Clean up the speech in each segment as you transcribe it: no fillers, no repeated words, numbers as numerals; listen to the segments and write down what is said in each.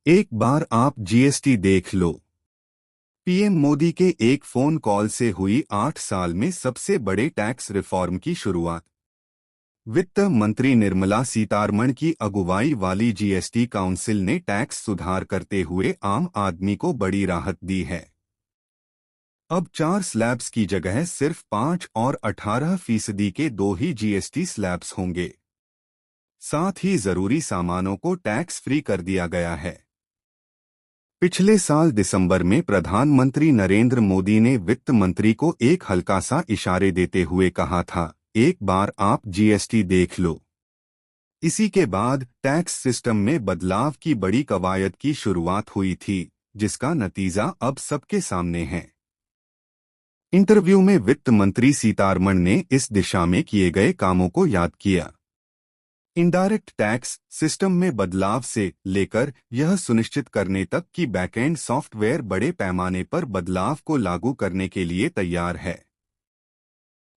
एक बार आप जीएसटी देख लो। पीएम मोदी के एक फोन कॉल से हुई 8 साल में सबसे बड़े टैक्स रिफॉर्म की शुरुआत। वित्त मंत्री निर्मला सीतारमण की अगुवाई वाली जीएसटी काउंसिल ने टैक्स सुधार करते हुए आम आदमी को बड़ी राहत दी है। अब 4 स्लैब्स की जगह सिर्फ 5 और 18% के 2 ही जीएसटी स्लैब्स होंगे। साथ ही जरूरी सामानों को टैक्स फ्री कर दिया गया है। पिछले साल दिसंबर में प्रधानमंत्री नरेंद्र मोदी ने वित्त मंत्री को एक हल्का सा इशारे देते हुए कहा था, एक बार आप जीएसटी देख लो। इसी के बाद टैक्स सिस्टम में बदलाव की बड़ी कवायद की शुरुआत हुई थी, जिसका नतीजा अब सबके सामने है। इंटरव्यू में वित्त मंत्री सीतारमण ने इस दिशा में किए गए कामों को याद किया। इनडायरेक्ट टैक्स सिस्टम में बदलाव से लेकर यह सुनिश्चित करने तक कि बैकएंड सॉफ्टवेयर बड़े पैमाने पर बदलाव को लागू करने के लिए तैयार है।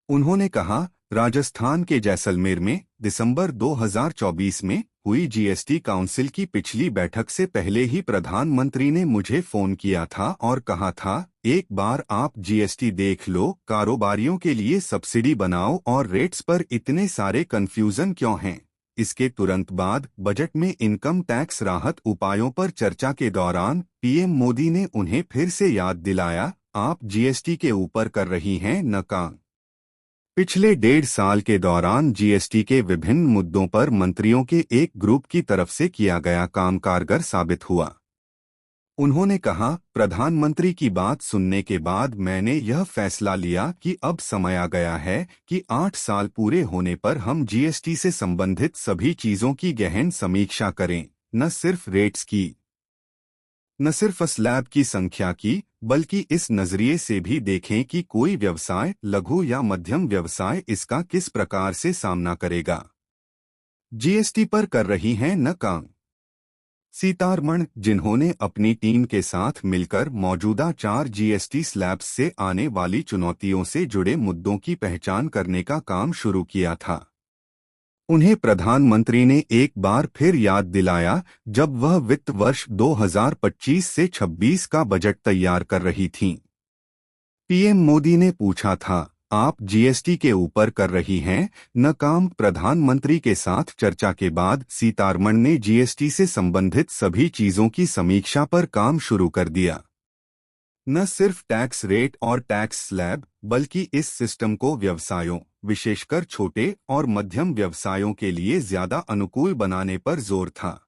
उन्होंने कहा, राजस्थान के जैसलमेर में दिसंबर 2024 में हुई जीएसटी काउंसिल की पिछली बैठक से पहले ही प्रधानमंत्री ने मुझे फोन किया था और कहा था, एक बार आप जीएसटी देख लो, कारोबारियों के लिए सब्सिडी बनाओ और रेट्स पर इतने सारे कंफ्यूजन क्यों हैं। इसके तुरंत बाद बजट में इनकम टैक्स राहत उपायों पर चर्चा के दौरान पीएम मोदी ने उन्हें फिर से याद दिलाया, आप जीएसटी के ऊपर कर रही हैं न काम। पिछले 1.5 साल के दौरान जीएसटी के विभिन्न मुद्दों पर मंत्रियों के एक ग्रुप की तरफ से किया गया काम कारगर साबित हुआ। उन्होंने कहा, प्रधानमंत्री की बात सुनने के बाद मैंने यह फैसला लिया कि अब समय आ गया है कि 8 साल पूरे होने पर हम जीएसटी से संबंधित सभी चीजों की गहन समीक्षा करें, न सिर्फ रेट्स की, न सिर्फ स्लैब की संख्या की, बल्कि इस नजरिए से भी देखें कि कोई व्यवसाय, लघु या मध्यम व्यवसाय इसका किस प्रकार से सामना करेगा। जीएसटी पर कर रही हैं न काम। सीतारमण, जिन्होंने अपनी टीम के साथ मिलकर मौजूदा 4 जीएसटी स्लैब्स से आने वाली चुनौतियों से जुड़े मुद्दों की पहचान करने का काम शुरू किया था, उन्हें प्रधानमंत्री ने एक बार फिर याद दिलाया जब वह वित्त वर्ष 2025 से 26 का बजट तैयार कर रही थीं। पीएम मोदी ने पूछा था, आप जीएसटी के ऊपर कर रही हैं न काम। प्रधानमंत्री के साथ चर्चा के बाद सीतारमण ने जीएसटी से संबंधित सभी चीजों की समीक्षा पर काम शुरू कर दिया। न सिर्फ टैक्स रेट और टैक्स स्लैब, बल्कि इस सिस्टम को व्यवसायों, विशेषकर छोटे और मध्यम व्यवसायों के लिए ज्यादा अनुकूल बनाने पर जोर था।